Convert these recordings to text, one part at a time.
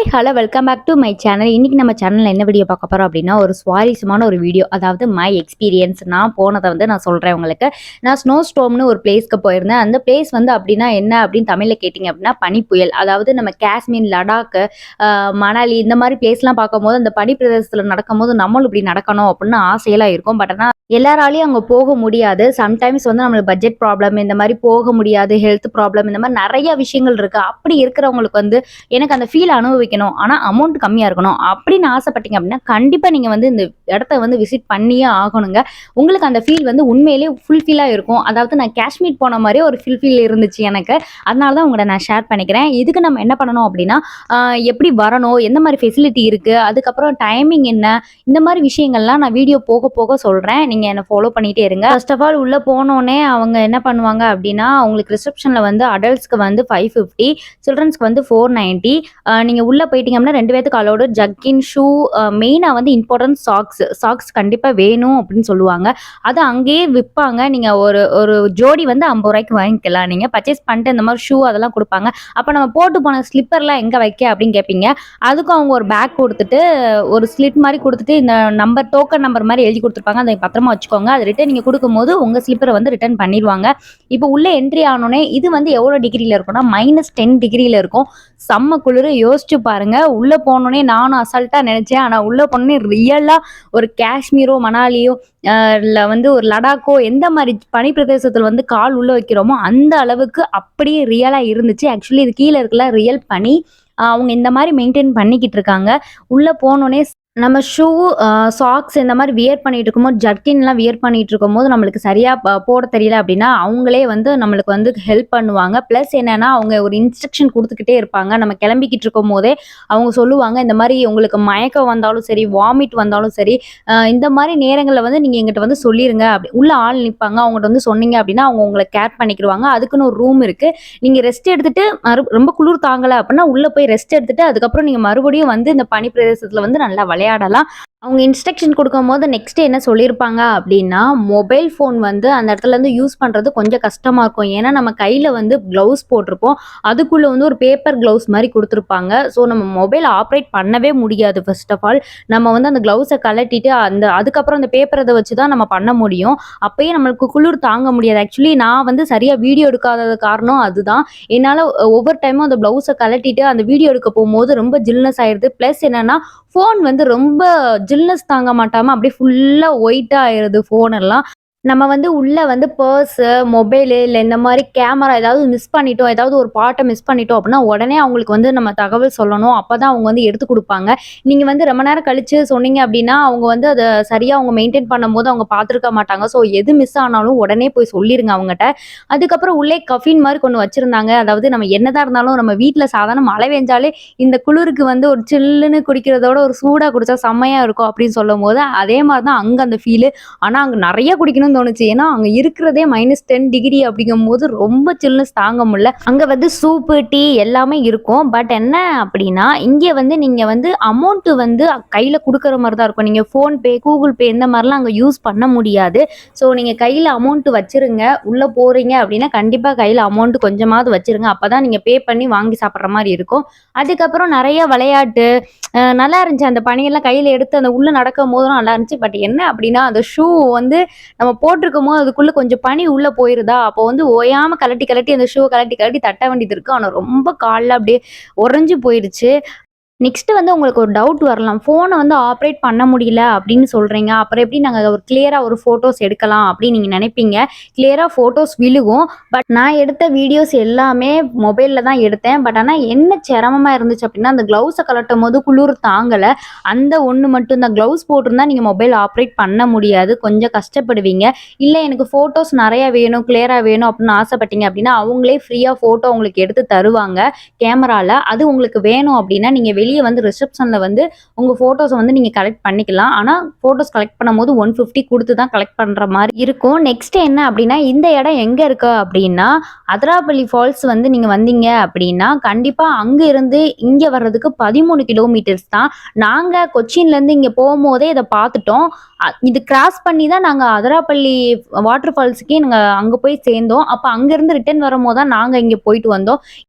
Hi hello welcome back to my channel. இன்றைக்கி நம்ம சேனலில் என்ன வீடியோ பார்க்க போகிறோம் அப்படின்னா, ஒரு சுவாரஸ்யமான ஒரு வீடியோ. அதாவது மை எக்ஸ்பீரியன்ஸ். நான் போனதை வந்து நான் சொல்கிறேன் உங்களுக்கு. நான் ஸ்னோ ஸ்டோம்னு ஒரு பிளேஸ்க்கு போயிருந்தேன். அந்த பிளேஸ் வந்து அப்படின்னா என்ன அப்படின்னு தமிழில் கேட்டிங்க அப்படின்னா பனிப்புயல். அதாவது நம்ம காஷ்மீர், லடாக்கு, மணாலி இந்த மாதிரி பிளேஸ்லாம் பார்க்கும்போது அந்த பனி பிரதேசத்தில் நடக்கும்போது நம்மளும் இப்படி நடக்கணும் அப்படின்னு ஆசையெல்லாம் இருக்கும். பட் ஆனால் எல்லாராலையும் அங்கே போக முடியாது. சம்டைம்ஸ் வந்து நம்மளுக்கு பட்ஜெட் ப்ராப்ளம், இந்த மாதிரி போக முடியாது, ஹெல்த் ப்ராப்ளம், இந்த மாதிரி நிறைய விஷயங்கள் இருக்குது. அப்படி இருக்கிறவங்களுக்கு வந்து எனக்கு அந்த ஃபீல் அனுபவிக்கணும், ஆனால் அமௌண்ட் கம்மியாக இருக்கணும் அப்படின்னு ஆசைப்பட்டீங்க அப்படின்னா கண்டிப்பாக நீங்கள் வந்து இந்த இடத்த வந்து விசிட் பண்ணியே ஆகணுங்க. உங்களுக்கு அந்த ஃபீல் வந்து உண்மையிலேயே ஃபுல்ஃபில்லாக இருக்கும். அதாவது நான் காஷ்மீர் போன மாதிரியே ஒரு ஃபீல் இருந்துச்சு எனக்கு. அதனால தான் உங்களை நான் ஷேர் பண்ணிக்கிறேன். இதுக்கு நம்ம என்ன பண்ணணும் அப்படின்னா, எப்படி வரணும், எந்த மாதிரி ஃபெசிலிட்டி இருக்குது, அதுக்கப்புறம் டைமிங் என்ன, இந்த மாதிரி விஷயங்கள்லாம் நான் வீடியோ போக போக சொல்கிறேன். நீங்கள் என்னை ஃபாலோ பண்ணிகிட்டே இருங்க. ஃபர்ஸ்ட் ஆஃப் ஆல் உள்ளே போனோடனே அவங்க என்ன பண்ணுவாங்க அப்படின்னா, அவங்களுக்கு ரிசப்ஷனில் வந்து அடல்ட்ஸ்க்கு வந்து 550, சில்ட்ரன்ஸ்க்கு வந்து 490. நீங்கள் உள்ளே போயிட்டீங்க அப்படின்னா 2 பேத்துக்கு அலோடு. ஜக்கின், ஷூ, மெயினாக வந்து இம்பார்ட்டன்ட் சாக்ஸ் கண்டிப்பாக வேணும் அப்படின்னு சொல்லுவாங்க. அது அங்கேயே விற்பாங்க. நீங்கள் ஒரு ஒரு ஜோடி வந்து 50 ரூபாய்க்கு வாங்கிக்கலாம். நீங்கள் பர்ச்சேஸ் பண்ணிட்டு இந்த மாதிரி ஷூ அதெல்லாம் கொடுப்பாங்க. அப்போ நம்ம போட்டு போன ஸ்லிப்பர்லாம் எங்கே வைக்க அப்படின்னு கேட்பீங்க. அதுக்கும் அவங்க ஒரு பேக் கொடுத்துட்டு ஒரு ஸ்லிட் மாதிரி கொடுத்துட்டு இந்த நம்பர், டோக்கன் நம்பர் மாதிரி எழுதி கொடுத்துருப்பாங்க. அதை பத்திரமா வச்சுக்கோங்க. அது ரிட்டன் நீங்கள் கொடுக்கும்போது உங்கள் ஸ்லிப்பரை வந்து ரிட்டன் பண்ணிடுவாங்க. இப்போ உள்ளே என்ட்ரி ஆனோடனே இது வந்து எவ்வளோ டிகிரியில் இருக்கும்னா -10 டிகிரியில் இருக்கும். செம்ம குளிர். யோசிச்சு பாருங்க. உள்ளே போனோடனே நானும் அசால்ட்டாக நினச்சேன். ஆனால் உள்ளே போனோடனே ரியலாக ஒரு காஷ்மீரோ, மணாலியோ, இல்லை வந்து ஒரு லடாக்கோ எந்த மாதிரி பனி பிரதேசத்தில் வந்து கால் உள்ளே வைக்கிறோமோ அந்த அளவுக்கு அப்படியே ரியலாக இருந்துச்சு. ஆக்சுவலி இது கீழே இருக்குல்ல ரியல் பனி. அவங்க இந்த மாதிரி மெயின்டைன் பண்ணிக்கிட்டு இருக்காங்க. உள்ளே போனோடனே நம்ம ஷூ, சாக்ஸ் இந்த மாதிரி வியர் பண்ணிட்டு இருக்கும்போது, ஜர்க்கின்லாம் வியர் பண்ணிட்டு இருக்கும்போது நம்மளுக்கு சரியாக போட தெரியல அப்படின்னா அவங்களே வந்து நம்மளுக்கு வந்து ஹெல்ப் பண்ணுவாங்க. ப்ளஸ் என்னென்னா அவங்க ஒரு இன்ஸ்ட்ரக்ஷன் கொடுத்துக்கிட்டே இருப்பாங்க. நம்ம கிளம்பிக்கிட்டு இருக்கும் போதே அவங்க சொல்லுவாங்க, இந்த மாதிரி உங்களுக்கு மயக்கம் வந்தாலும் சரி, வாமிட் வந்தாலும் சரி, இந்த மாதிரி நேரங்களில் வந்து நீங்கள் எங்கிட்ட வந்து சொல்லிடுங்க. அப்படி உள்ள ஆள் நிற்பாங்க. அவங்ககிட்ட வந்து சொன்னீங்க அப்படின்னா அவங்க உங்களை கேர் பண்ணிக்கிடுவாங்க. அதுக்குன்னு ஒரு ரூம் இருக்குது. நீங்கள் ரெஸ்ட் எடுத்துட்டு ரொம்ப குளிர் தாங்கலை அப்படின்னா உள்ளே போய் ரெஸ்ட் எடுத்துட்டு அதுக்கப்புறம் நீங்கள் மறுபடியும் வந்து இந்த பனி பிரதேசத்தில் வந்து நல்லா விளையாடலாம். அவங்க இன்ஸ்ட்ரக்ஷன் கொடுக்கும்போது நெக்ஸ்ட் என்ன சொல்லியிருப்பாங்க அப்படின்னா, மொபைல் ஃபோன் வந்து அந்த இடத்துலேருந்து யூஸ் பண்ணுறது கொஞ்சம் கஷ்டமாக இருக்கும். ஏன்னா நம்ம கையில் வந்து க்ளவுஸ் போட்டிருப்போம். அதுக்குள்ளே வந்து ஒரு பேப்பர் க்ளவுஸ் மாதிரி கொடுத்துருப்பாங்க. ஸோ நம்ம மொபைல் ஆப்ரேட் பண்ணவே முடியாது. ஃபர்ஸ்ட் ஆஃப் ஆல் நம்ம வந்து அந்த க்ளவுஸை கழட்டிட்டு அதுக்கப்புறம் அந்த பேப்பரை இதை வச்சு தான் நம்ம பண்ண முடியும். அப்போயே நம்மளுக்கு குளிர் தாங்க முடியாது. ஆக்சுவலி நான் வந்து சரியாக வீடியோ எடுக்காதது காரணம் அதுதான். என்னால் ஒவ்வொரு டைமும் அந்த ப்ளவுஸை கழட்டிட்டு அந்த வீடியோ எடுக்க போகும்போது ரொம்ப ஜில்னஸ் ஆயிடுது. ப்ளஸ் என்னென்னா ஃபோன் வந்து ரொம்ப ஜில்னஸ் தாங்க மாட்டாமல் அப்படியே ஃபுல்லாக ஒயிட்டாக ஆயிடுது ஃபோன் எல்லாம். நம்ம வந்து உள்ளே வந்து பர்ஸு, மொபைலு இல்லை இந்த மாதிரி கேமரா ஏதாவது மிஸ் பண்ணிட்டோம், ஏதாவது ஒரு பாட்டை மிஸ் பண்ணிட்டோம் அப்படின்னா உடனே அவங்களுக்கு வந்து நம்ம தகவல் சொல்லணும். அப்போ தான் அவங்க வந்து எடுத்து கொடுப்பாங்க. நீங்கள் வந்து ரொம்ப நேரம் கழித்து சொன்னீங்க அப்படின்னா அவங்க வந்து அதை சரியாக அவங்க மெயின்டைன் பண்ணும்போது அவங்க பார்த்துருக்க மாட்டாங்க. ஸோ எது மிஸ் ஆனாலும் உடனே போய் சொல்லிடுங்க அவங்ககிட்ட. அதுக்கப்புறம் உள்ளே கஃபின் மாதிரி கொண்டு வச்சுருந்தாங்க. அதாவது நம்ம என்னதான் இருந்தாலும் நம்ம வீட்டில் சாதாரண மழை பெஞ்சாலே இந்த குளிருக்கு வந்து ஒரு சில்லுன்னு குடிக்கிறதோட ஒரு சூடாக குடித்தா செம்மையாக இருக்கும் அப்படின்னு சொல்லும் போது அதே மாதிரி தான் அங்கே அந்த ஃபீலு. ஆனால் அங்கே நிறைய குடிக்கணும் தோணுச்சு. ஏன்னா அங்க இருக்கிறதே -10 டிகிரி அப்படிங்கும்போது ரொம்ப சில்னஸ் தாங்க முடியல. அங்க வந்து சூப்பு, டீ எல்லாமே இருக்கும். பட் என்ன அப்படின்னா இங்கே வந்து நீங்க வந்து அமௌண்ட் வந்து கையில கொடுக்குற மாதிரி தான் இருக்கும். நீங்க ஃபோன்பே, கூகுள் பே இந்த மாதிரிலாம் அங்கே யூஸ் பண்ண முடியாது. ஸோ நீங்க கையில அமௌண்ட் வச்சிருங்க. உள்ள போறீங்க அப்படின்னா கண்டிப்பா கையில அமௌண்ட் கொஞ்சமாவது வச்சிருங்க. அப்பதான் நீங்க பே பண்ணி வாங்கி சாப்பிட்ற மாதிரி இருக்கும். அதுக்கப்புறம் நிறைய விளையாட்டு நல்லா இருந்துச்சு. அந்த பனியெல்லாம் கையில எடுத்து அந்த உள்ள நடக்கும் போதும் நல்லா இருந்துச்சு. பட் என்ன அப்படின்னா அந்த ஷூ வந்து நம்ம போட்டிருக்கும் போது அதுக்குள்ள கொஞ்சம் பனி உள்ள போயிருதா, அப்போ வந்து ஓயாம கழட்டி அந்த ஷூ கழட்டி தட்ட வேண்டியது இருக்கு. ஆனால் ரொம்ப காலில் அப்படியே உறைஞ்சு போயிடுச்சு. நெக்ஸ்ட் வந்து உங்களுக்கு ஒரு டவுட் வரலாம். ஃபோனை வந்து ஆப்ரேட் பண்ண முடியல அப்படின்னு சொல்கிறீங்க. அப்புறம் எப்படி நாங்கள் ஒரு கிளியராக ஒரு ஃபோட்டோஸ் எடுக்கலாம் அப்படின்னு நீங்கள் நினைப்பீங்க. கிளியராக ஃபோட்டோஸ் விழுகும். பட் நான் எடுத்த வீடியோஸ் எல்லாமே மொபைலில் தான் எடுத்தேன். பட் ஆனால் என்ன சிரமமாக இருந்துச்சு அப்படின்னா அந்த க்ளவுஸை கலட்டும் போது குளிர் தாங்கலை. அந்த ஒன்று மட்டும் தான். க்ளவுஸ் போட்டிருந்தா நீங்கள் மொபைல் ஆப்ரேட் பண்ண முடியாது. கொஞ்சம் கஷ்டப்படுவீங்க. இல்லை எனக்கு ஃபோட்டோஸ் நிறையா வேணும், கிளியராக வேணும் அப்படின்னு ஆசைப்பட்டீங்க அப்படின்னா அவங்களே ஃப்ரீயாக ஃபோட்டோ உங்களுக்கு எடுத்து தருவாங்க கேமராவில். அது உங்களுக்கு வேணும் அப்படின்னா நீங்கள் வெளியே வந்து ரிசப்ஷனில் வந்து உங்கள் ஃபோட்டோஸை வந்து நீங்கள் கலெக்ட் பண்ணிக்கலாம். ஆனால் ஃபோட்டோஸ் கலெக்ட் பண்ணும்போது 150 கொடுத்து தான் கலெக்ட் பண்ணுற மாதிரி இருக்கும். நெக்ஸ்ட் என்ன அப்படின்னா இந்த இடம் எங்கே இருக்குது அப்படின்னா அதிராப்பள்ளி ஃபால்ஸ் வந்து நீங்கள் வந்தீங்க அப்படின்னா கண்டிப்பாக அங்கே இருந்து இங்கே வர்றதுக்கு 13 கிலோமீட்டர்ஸ் தான். நாங்கள் கொச்சின்லேருந்து இங்கே போகும்போதே இதை பார்த்துட்டோம். இது கிராஸ் பண்ணி தான் நாங்கள் அதிராப்பள்ளி வாட்டர் ஃபால்ஸுக்கே நாங்கள் அங்கே போய் சேர்ந்தோம். அப்போ அங்கேருந்து ரிட்டர்ன் வரும்போது தான் நாங்கள் இங்கே போயிட்டு வந்தோம்.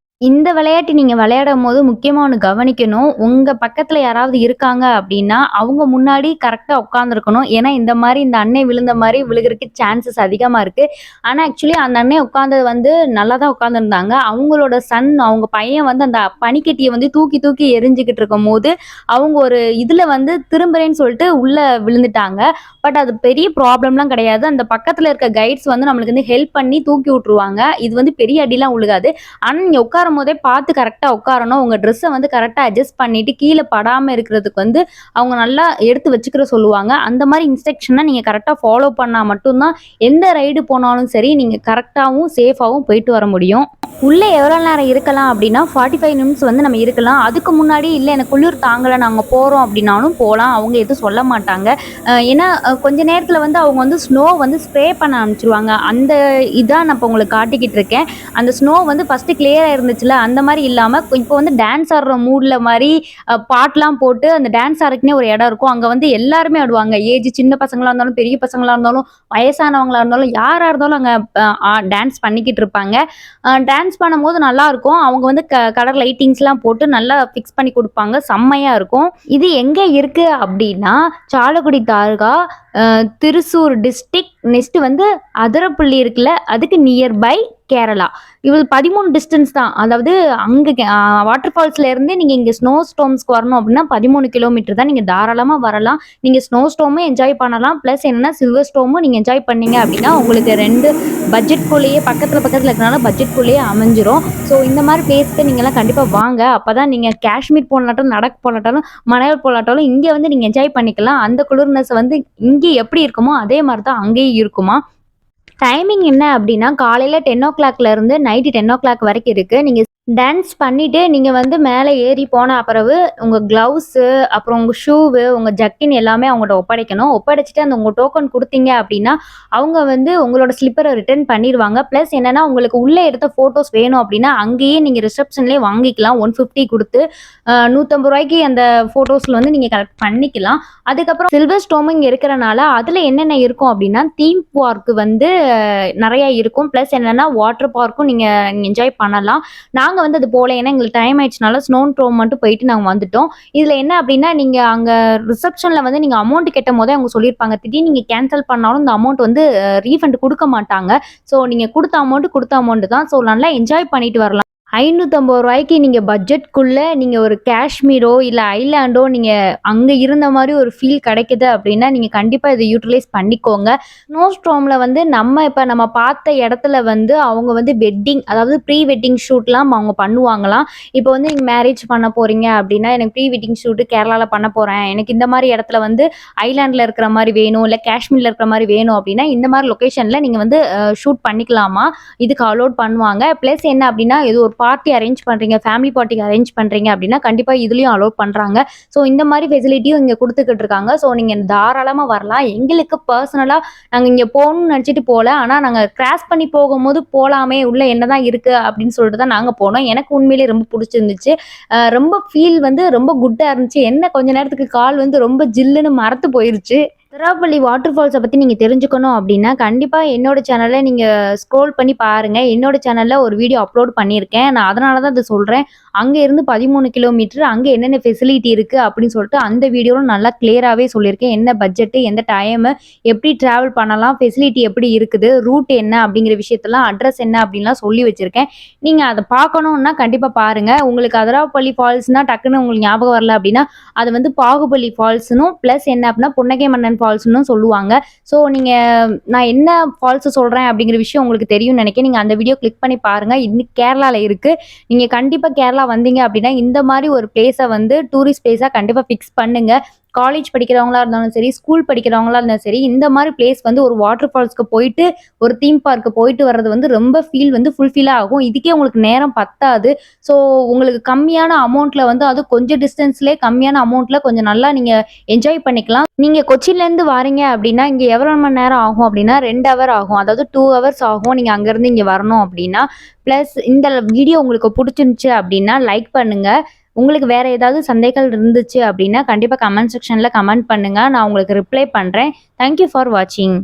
இந்த விளையாட்டு நீங்க விளையாடும்போது முக்கியமா ஒண்ணு கவனிக்கணும். உங்க பக்கத்துல யாராவது இருக்காங்க அப்டின்னா, அவங்க முன்னாடி கரெக்ட்டா உட்கார்ந்திருக்கணும். ஏன்னா, இந்த மாரி இந்த அன்னை விழுந்த மாரி விழுகுறதுக்கு சான்சஸ் அதிகமா இருக்கு. ஆனா, ஆக்சுவலி அந்த அண்ணே உட்கார்ந்தது வந்து நல்லா தான் உட்கார்ந்திருந்தாங்க. அவங்களோட அவங்க பையன் வந்து அந்த பனிக்கட்டிய வந்து தூக்கி தூக்கி எறிஞ்சுகிட்டு இருக்கும்போது, அவங்க ஒரு இதுல வந்து திரும்புறேன்னு சொல்லிட்டு உள்ள விழுந்துட்டாங்க. பட் அது பெரிய ப்ராப்ளம்லாம் கிடையாது. அந்த பக்கத்துல இருக்க கைட்ஸ் வந்து நம்மளுக்கு வந்து ஹெல்ப் பண்ணி தூக்கி விட்டுருவாங்க. இது வந்து பெரிய அடிலாம் உழுகாது. ஆனா, நீங்க உட்காரும்போதே பார்த்து கரெக்ட்டா உட்காரணும். உங்க ட்ரெஸ்ஸ வந்து கரெக்ட்டா அட்ஜஸ்ட் பண்ணிட்டு, கீழ படாம இருக்கிறதுக்கு வந்து அவங்க நல்லா எடுத்து வச்சுக்கிற சொல்லுவாங்க. அந்த மாரி இன்ஸ்ட்ரக்ஷன நீங்க கரெக்ட்டா ஃபாலோ பண்ணா மட்டும் தான், எந்த ரைடு போனாலும் சரி, நீங்க கரெக்ட்டாவும், சேஃபாவும் போயிட்டு வர முடியும். உள்ள எவ்வளோ நேரம் இருக்கலாம் அப்டின்னா, 45 நிமிட்ஸ் வந்து நம்ம இருக்கலாம். அதுக்கு முன்னாடி இல்ல எனக்கு குளிர் தாங்கல நாங்க போறோம் அப்டின்னாலும் போலாம். அவங்க எதுவும் சொல்ல மாட்டாங்க. ஏன்னா கொஞ்ச நேரத்துல வந்து அவங்க வந்து ஸ்னோ வந்து ஸ்ப்ரே பண்ண ஆரம்பிச்சுருவாங்க. அந்த இதான் நான் இப்ப உங்களுக்கு காட்டிக்கிட்டு இருக்கேன். அந்த ஸ்னோ வந்து ஃபர்ஸ்ட்டு கிளியரா இருந்துச்சுல்ல, அந்த மாரி இல்லாம இப்போ வந்து டான்ஸ் ஆடுற மூட்ல மாரி பாட்டுலாம் போட்டு அந்த டான்ஸ் ஆடுறதுக்குன்னே ஒரு இடம் இருக்கும். அங்க வந்து எல்லாருமே ஆடுவாங்க. சின்ன பசங்களா இருந்தாலும், பெரிய பசங்களா இருந்தாலும், வயசானவங்களா இருந்தாலும், யாரா இருந்தாலும் அங்க டான்ஸ் பண்ணிக்கிட்டு இருப்பாங்க. டான்ஸ் பண்ணும்போது நல்லாருக்கும். அவங்க வந்து கலர் லைட்டிங்ஸ்லாம் போட்டு நல்லா ஃபிக்ஸ் பண்ணி குடுப்பாங்க. செம்மையா இருக்கும். இது எங்க இருக்கு அப்டின்னா, சாலக்குடி தாலுகா, திருசூர் டிஸ்ட்ரிக்ட். நெக்ஸ்ட் வந்து அதிரப்பள்ளி இருக்குல்ல, அதுக்கு நியர்பை கேரளா. இது 13 டிஸ்டன்ஸ் தான். அதாவது அங்க வாட்டர் ஃபால்ஸ்ல இருந்து நீங்க இங்க ஸ்னோ ஸ்டோம்ஸ்க்கு வரணும் அப்டின்னா 13 கிலோமீட்டர் தான். நீங்க தாராளமா வரலாம். நீங்க ஸ்னோ ஸ்டோமும் என்ஜாய் பண்ணலாம். பிளஸ் என்னன்னா சில்வர் ஸ்டோமும் நீங்க என்ஜாய் பண்ணீங்க அப்டின்னா, உங்களுக்கு 2 பட்ஜெட்குள்ளேயே பக்கத்துல இருக்கனால பட்ஜெட்குள்ளேயே அமைஞ்சிரும். ஸோ இந்த மாரி பிளேஸ்க்கு நீங்கலாம் கண்டிப்பா வாங்க. அப்பதான் நீங்க காஷ்மீர் போலாட்டாலும், லடாக் போலாட்டாலும், மணால் போலாட்டாலும் இங்க வந்து நீங்க என்ஜாய் பண்ணிக்கலாம். அந்த குளிர்னஸ் வந்து இங்க எப்படி இருக்குமோ அதே மாரி தான் அங்கேயும் இருக்குமா. டைமிங் என்ன அப்டின்னா, காலையில 10:00 இருந்து நைட்டு 10:00 வரைக்கும் இருக்கு. நீங்க டான்ஸ் பண்ணிட்டு நீங்க வந்து மேல ஏறி போன பிறவு, உங்க கிளவுஸு, அப்புறம் உங்க ஷூவு, உங்க ஜர்க்கின் எல்லாமே அவங்கட்ட ஒப்படைக்கணும். ஒப்படைச்சுட்டு அந்த உங்க டோக்கன் குடுத்தீங்க அப்டின்னா, அவங்க வந்து உங்களோட ஸ்லிப்பர ரிட்டர்ன் பண்ணிருவாங்க. பிளஸ் என்னன்னா, உங்களுக்கு உள்ள எடுத்த ஃபோட்டோஸ் வேணும் அப்டின்னா, அங்கேயே நீங்க ரிசப்ஷன்லயே வாங்கிக்கலாம். 150 குடுத்து. ரூ. 150க்கு அந்த ஃபோட்டோஸ்ல வந்து நீங்க கலெக்ட் பண்ணிக்கலாம். அதுக்கப்புறம் சில்வர் ஸ்டோமும் இங்க இருக்கிறனால, அதுல என்னென்ன இருக்கும் அப்டின்னா, தீம் பார்க் வந்து நெறைய இருக்கும். பிளஸ் என்னன்னா, வாட்டர் பார்க்கும் நீங்க என்ஜாய் பண்ணலாம். நாங்க வந்து அது போல. ஏன்னா எங்களுக்கு டைம் ஆயிடுச்சுனால ஸ்னோ ட்ரோம் மட்டும் போயிட்டு நாங்க வந்துட்டோம். இதுல என்ன அப்டின்னா, நீங்க அங்க ரிசப்ஷன்ல வந்து நீங்க அமௌண்ட் கெட்டும்போதே அவங்க சொல்லியிருப்பாங்க. திடீர்னு நீங்க கேன்சல் பண்ணாலும் இந்த அமௌண்ட் வந்து ரீஃபண்ட் குடுக்க மாட்டாங்க. ஸோ நீங்க குடுத்த அமௌண்ட் தான். ஸோ நல்லா என்ஜாய் பண்ணிட்டு வரலாம். ரூ. 550க்கு நீங்க பட்ஜெட்குள்ள நீங்க ஒரு காஷ்மீரோ, இல்ல ஐலேண்டோ நீங்க அங்க இருந்த மாரி ஒரு ஃபீல் கிடைக்குது அப்டின்னா, நீங்க கண்டிப்பா இத யூட்டிலைஸ் பண்ணிக்கோங்க. ஸ்னோ ஸ்டார்ம்ல வந்து நம்ம பார்த்த இடத்துல வந்து அவங்க வந்து அதாவது ப்ரீ வெட்டிங் ஷூட்லாம் அவங்க பண்ணுவாங்களாம். இப்போ வந்து நீங்க மேரேஜ் பண்ண போறீங்க அப்டின்னா, எனக்கு ப்ரீ வெட்டிங் ஷூட் கேரளால பண்ண போறேன். எனக்கு இந்த மாரி இடத்துல வந்து ஐலேண்ட்ல இருக்கிற மாரி வேணும், இல்ல காஷ்மீர்ல இருக்கிற மாரி வேணும் அப்டின்னா, இந்த மாரி லொகேஷன்ல நீங்க வந்து ஷூட் பண்ணிக்கலாமா. இதுக்கு அலோட் பண்ணுவாங்க. பிளஸ் என்ன அப்டின்னா, இது ஒரு பார்ட்டி அரேஞ்ச் பண்றீங்க, ஃபேமிலி பார்ட்டிக்கு அரேஞ்ச் பண்றீங்க அப்டின்னா, கண்டிப்பா இதுலயும் அலோட் பண்றாங்க. ஸோ இந்த மாரி ஃபெசிலிட்டியும் இங்க குடுத்துக்கிட்டு இருக்காங்க. ஸோ நீங்க தாராளமா வரலாம். எங்களுக்கு பர்சனலா நாங்க இங்க போகணும்னு நெனச்சுட்டு போல. ஆனா நாங்க கிராஸ் பண்ணி போகும்போது போலாமே, உள்ள என்னதான் இருக்கு அப்டின்னு சொல்லிட்டு தான் நாங்க போனோம். எனக்கு உண்மையிலேயே ரொம்ப புடிச்சிருந்துச்சு. ரொம்ப ஃபீல் வந்து ரொம்ப குட்டா இருந்துச்சு. என்ன கொஞ்ச நேரத்துக்கு கால் வந்து ரொம்ப ஜில்லுன்னு மரத்து போயிருச்சு. திருச்சிராப்பள்ளி வாட்டர் ஃபால்ஸ பத்தி நீங்க தெரிஞ்சுக்கணும் அப்டின்னா, கண்டிப்பா என்னோட சேனல்ல நீங்க ஸ்க்ரோல் பண்ணி பாருங்க. என்னோட சேனல்ல ஒரு வீடியோ அப்லோட் பண்ணியிருக்கேன். நான் அதனால தான் இத சொல்றேன். அங்க இருந்து 13 கிலோமீட்டர் அங்க என்னென்ன ஃபெசிலிட்டி இருக்கு அப்டின்னு சொல்லிட்டு அந்த வீடியோல நல்லா கிளியராவே சொல்லியிருக்கேன். என்ன பட்ஜெட், எந்த டைமு, எப்படி டிராவல் பண்ணலாம், ஃபெசிலிட்டி எப்படி இருக்குது, ரூட் என்ன அப்டிங்கிற விஷயத்தெல்லாம், அட்ரஸ் என்ன அப்டின்லாம் சொல்லி வச்சிருக்கேன். நீங்க அத பார்க்கணும்னா கண்டிப்பா பாருங்க. உங்களுக்கு அதிராப்பள்ளி ஃபால்ஸ்னா டக்குன்னு உங்களுக்கு ஞாபகம் வரல அப்டின்னா, அது வந்து பாகுபலி ஃபால்ஸ்னும் பிளஸ் என்ன அப்டின்னா புன்னகை மன்னன் ஃபால்ஸ்ன்னு சொல்லுவாங்க. ஸோ நீங்க நான் என்ன ஃபால்ஸ் சொல்றேன் அப்படிங்கிற விஷயம் உங்களுக்கு தெரியும்னு நினைக்கிறேன். நீங்க அந்த வீடியோ கிளிக் பண்ணி பாருங்க. இன்னைக்கு கேரளால இருக்கு. நீங்க கண்டிப்பா கேரளா வந்தீங்க அப்படின்னா, இந்த மாரி ஒரு பிளேஸ வந்து டூரிஸ்ட் பிளேஸா கண்டிப்பா ஃபிக்ஸ் பண்ணுங்க. காலேஜ் படிக்கிறவங்களா இருந்தாலும் சரி, ஸ்கூல் படிக்கிறவங்களா இருந்தாலும் சரி, இந்த மாரி பிளேஸ் வந்து ஒரு வாட்டர் ஃபால்ஸ்க்கு போயிட்டு, ஒரு தீம் பார்க் போயிட்டு வர்றது வந்து ரொம்ப வந்து ஃபுல்ஃபில் ஆகும். இதுக்கே உங்களுக்கு நேரம் பத்தாது. ஸோ உங்களுக்கு கம்மியான அமௌண்ட்ல வந்து அதுவும் கொஞ்சம் டிஸ்டன்ஸ்லயே கம்மியான அமௌண்ட்ல கொஞ்சம் நல்லா நீங்க என்ஜாய் பண்ணிக்கலாம். நீங்க கொச்சின்லேருந்து வாரீங்க அப்படின்னா, இங்க எவ்வளோ மணி நேரம் ஆகும் அப்படின்னா, 2 ஹவர் ஆகும். அதாவது 2 ஹவர்ஸ் ஆகும். நீங்க அங்கருந்து இங்க வரணும் அப்படின்னா. பிளஸ் இந்த வீடியோ உங்களுக்கு புடிச்சிருந்துச்சு அப்படின்னா, லைக் பண்ணுங்க. உங்களுக்கு வேற ஏதாவது சந்தேகங்கள் இருந்துச்சு அப்படின்னா, கண்டிப்பா கமெண்ட் செக்ஷன்ல கமெண்ட் பண்ணுங்க. நான் உங்களுக்கு ரிப்ளை பண்றேன். தேங்க் யூ ஃபார் வாட்சிங்.